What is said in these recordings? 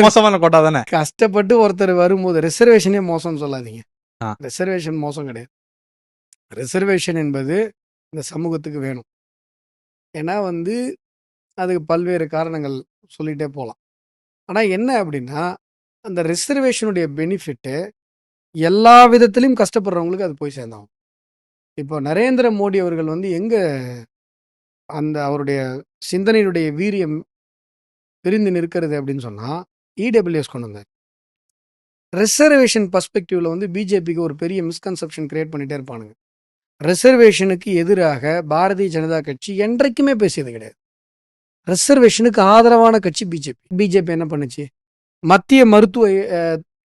மோசமான கோட்டா தானே. கஷ்டப்பட்டு ஒருத்தர் வரும்போது ரிசர்வேஷனே மோசம்னு சொல்லாதீங்க. ரிசர்வேஷன் மோசம் கிடையாது. ரிசர்வேஷன் என்பது இந்த சமூகத்துக்கு வேணும். ஏன்னா வந்து அதுக்கு பல்வேறு காரணங்கள் சொல்லிகிட்டே போகலாம். ஆனால் என்ன அப்படின்னா, அந்த ரிசர்வேஷனுடைய பெனிஃபிட்டு எல்லா விதத்திலையும் கஷ்டப்படுறவங்களுக்கு அது போய் சேர்ந்தாகும். இப்போ நரேந்திர மோடி அவர்கள் வந்து எங்கே அந்த அவருடைய சிந்தனையினுடைய வீரியம் பிரிந்து நிற்கிறது அப்படின்னு சொன்னால், இடபிள்யூஎஸ் கொண்டு வந்தார். ரிசர்வேஷன் பர்ஸ்பெக்டிவ்ல வந்து பிஜேபிக்கு ஒரு பெரிய மிஸ்கன்செப்ஷன் கிரியேட் பண்ணிட்டே இருப்பானுங்க. ரிசர்வேஷனுக்கு எதிராக பாரதிய ஜனதா கட்சி என்றைக்குமே பேசியது கிடையாது. ரிசர்வேஷனுக்கு ஆதரவான கட்சி பிஜேபி. பிஜேபி என்ன பண்ணுச்சு? மத்திய மருத்துவ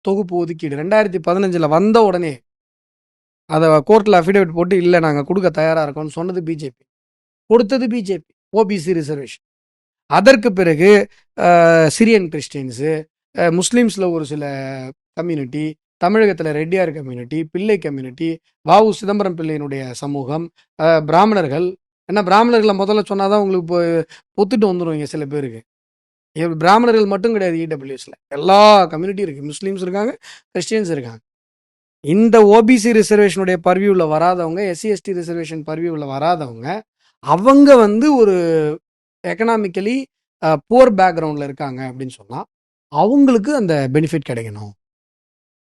தொகுப்பு ஒதுக்கீடு 2015 வந்த உடனே அதை கோர்ட்டில் அஃபிடேவிட் போட்டு இல்லை நாங்கள் கொடுக்க தயாராக இருக்கோம்னு சொன்னது பிஜேபி, கொடுத்தது பிஜேபி. OBC reservation. அதற்கு பிறகு சிரியன் கிறிஸ்டின்ஸு, முஸ்லீம்ஸில் ஒரு சில கம்யூனிட்டி, தமிழகத்தில் ரெட்டியார் கம்யூனிட்டி, பிள்ளை கம்யூனிட்டி, வாவு சிதம்பரம் பிள்ளையினுடைய சமூகம், பிராமணர்கள். ஏன்னா பிராமணர்களை முதல்ல சொன்னாதான் உங்களுக்கு இப்போ ஒத்துட்டு வந்துடுவீங்க சில பேருக்கு. பிராமணர்கள் மட்டும் கிடையாது இடபிள்யூஎஸ்ல, எல்லா கம்யூனிட்டியும் இருக்குது. முஸ்லீம்ஸ் இருக்காங்க, கிறிஸ்டியன்ஸ் இருக்காங்க. இந்த ஓபிசி ரிசர்வேஷனுடைய பர்வியூவில் வராதவங்க, எஸ்சி/எஸ்டி ரிசர்வேஷன் பர்வியூவில் வராதவங்க, அவங்க வந்து ஒரு எக்கனாமிக்கலி புவர் பேக்ரவுண்டில் இருக்காங்க அப்படின்னு சொன்னால் அவங்களுக்கு அந்த பெனிஃபிட் கிடைக்கணும்.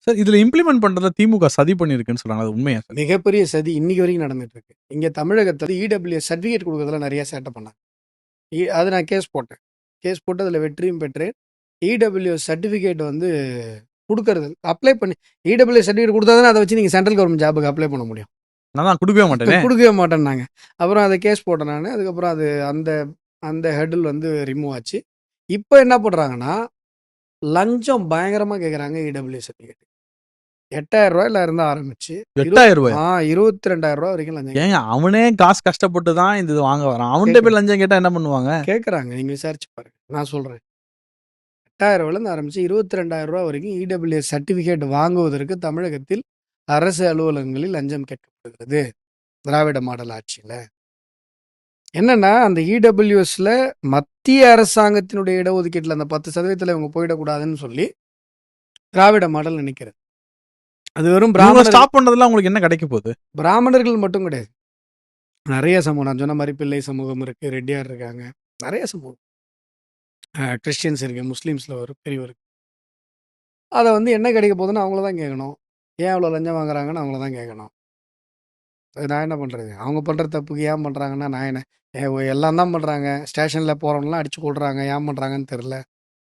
சார் இதில் இம்ப்ளிமெண்ட் பண்ணுறதுல திமுக சதி பண்ணியிருக்குன்னு சொல்கிறாங்க, அது உண்மையா சார்? மிகப்பெரிய சதி இன்னைக்கு வரைக்கும் நடந்துட்டு இருக்கு. இங்கே தமிழகத்தில் இடபிள்யூஎஸ் சர்டிஃபிகேட் கொடுக்கறதுல நிறைய சேட்டை பண்ணாங்க. அது நான் கேஸ் போட்டேன். கேஸ் போட்டு அதில் வெற்றியும் பெற்றேன். இடபிள்யூஎஸ் சர்டிஃபிகேட் வந்து கொடுக்கறது அப்ளை பண்ணி இடபிள்யூஎஸ் சர்டிஃபிகேட் கொடுத்தா தானே அதை வச்சு நீங்கள் சென்ட்ரல் கவர்மெண்ட் ஜாபுக்கு அப்ளை பண்ண முடியும். நான் கொடுக்கவே மாட்டேன், கொடுக்கவே மாட்டேன்னாங்க. அப்புறம் அதை கேஸ் போட்டேன் நான். அதுக்கப்புறம் அது அந்த அந்த ஹெட்டில் வந்து ரிமூவ் ஆச்சு. இப்போ என்ன பண்ணுறாங்கன்னா, லஞ்சம் பயங்கரமாக கேட்குறாங்க இடபிள்யூஎஸ் சர்டிஃபிகேட். 8,000 ரூபாயில இருந்து ஆரம்பிச்சு 8,000 ரூபாய் 22,000 ரூபாய் வரைக்கும் லஞ்சம். ஏங்க அவனே காசு கஷ்டப்பட்டு தான் இந்த இது வாங்க வரான், அவன்கிட்ட போய் லஞ்சம் கேட்டால் என்ன பண்ணுவாங்க? கேட்குறாங்க, நீங்கள் விசாரிச்சு பாருங்க. நான் சொல்கிறேன், 8,000 ரூபாயிலேருந்து ஆரம்பிச்சு 22,000 ரூபா வரைக்கும் இடபிள்யூஎஸ் சர்டிஃபிகேட் வாங்குவதற்கு தமிழகத்தில் அரசு அலுவலகங்களில் லஞ்சம் கேட்கப்படுகிறது திராவிட மாடல் ஆட்சியில். என்னன்னா அந்த இடபிள்யூஎஸ்ல மத்திய அரசாங்கத்தினுடைய இடஒதுக்கீட்டில் அந்த 10% இவங்க போயிடக்கூடாதுன்னு சொல்லி திராவிட மாடல் நினைக்கிறது. அது வெறும் பிராமணர் ஸ்டாப் பண்ணதுல உங்களுக்கு என்ன கிடைக்க போகுது? பிராமணர்கள் மட்டும் கிடையாது, நிறைய சமூகம். நான் சொன்ன மாதிரி பிள்ளை சமூகம் இருக்கு, ரெட்டியார் இருக்காங்க, நிறைய சமூகம், கிறிஸ்டியன்ஸ் இருக்கு, முஸ்லீம்ஸ்ல ஒரு பெரியவர். அதை வந்து என்ன கிடைக்க போகுதுன்னு அவங்கள தான் கேட்கணும். ஏன் அவ்வளோ லஞ்சம் வாங்குறாங்கன்னு அவங்கள தான் கேட்கணும். நான் என்ன பண்ணுறது? அவங்க பண்ணுற தப்புக்கு ஏன் பண்ணுறாங்கன்னா நான் என்ன எல்லாம் தான் பண்ணுறாங்க. ஸ்டேஷனில் போகிறவங்களாம் அடித்து கொள்கிறாங்க, ஏன் பண்ணுறாங்கன்னு தெரில.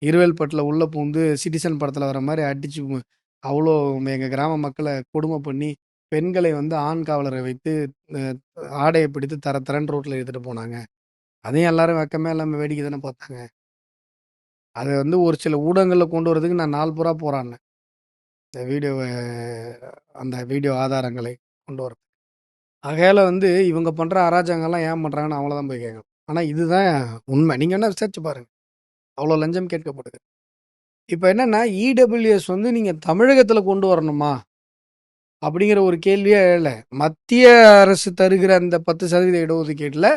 இருவேல்பட்டில் உள்ள பூந்து சிட்டிசன் படத்தில் வர மாதிரி அடித்து அவ்வளோ எங்கள் கிராம மக்களை கொடுமை பண்ணி பெண்களை வந்து ஆண் காவலரை வைத்து ஆடையை பிடித்து தரன்னு ரோட்டில் எடுத்துகிட்டு போனாங்க. அதையும் எல்லாரும் வெக்கமே இல்லாமல் வேடிக்கை தானே பார்த்தாங்க. அதை வந்து ஒரு சில ஊடகங்களில் கொண்டு வரதுக்கு நான் நாள் பூரா போகிறான்னு அந்த வீடியோ ஆதாரங்களை கொண்டு வர. ஆகையால் வந்து இவங்க பண்ணுற அராஜகங்கள்லாம் ஏன் பண்ணுறாங்கன்னு அவங்கள தான் போய் கேட்கணும். ஆனால் இதுதான் உண்மை. நீங்கள் என்ன விசாரிச்சு பாருங்கள், அவ்வளோ லஞ்சம் கேட்கப்படுது. இப்போ என்னென்னா இடபிள்யூஎஸ் வந்து நீங்கள் தமிழகத்தில் கொண்டு வரணுமா அப்படிங்கிற ஒரு கேள்வியே இல்லை. மத்திய அரசு தருகிற அந்த 10% இடஒதுக்கீட்டில்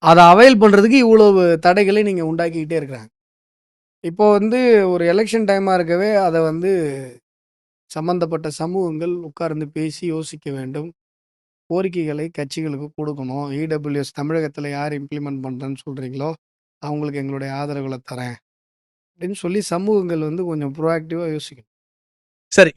அதை அவைல் பண்ணுறதுக்கு இவ்வளவு தடைகளை நீங்கள் உண்டாக்கிக்கிட்டே இருக்கிறாங்க. இப்போ வந்து ஒரு எலெக்ஷன் டைமாக இருக்கவே அதை வந்து சம்மந்தப்பட்ட சமூகங்கள் உட்கார்ந்து பேசி யோசிக்க வேண்டும். கோரிக்கைகளை கட்சிகளுக்கு கொடுக்கணும். இடபிள்யூஎஸ் தமிழகத்தில் யார் இம்ப்ளிமெண்ட் பண்ணுறேன்னு சொல்கிறீங்களோ அவங்களுக்கு எங்களுடைய ஆதரவுகளை தரேன் அப்படின்னு சொல்லி சமூகங்கள் வந்து கொஞ்சம் ப்ரோஆக்டிவாக யோசிக்கணும். சரி.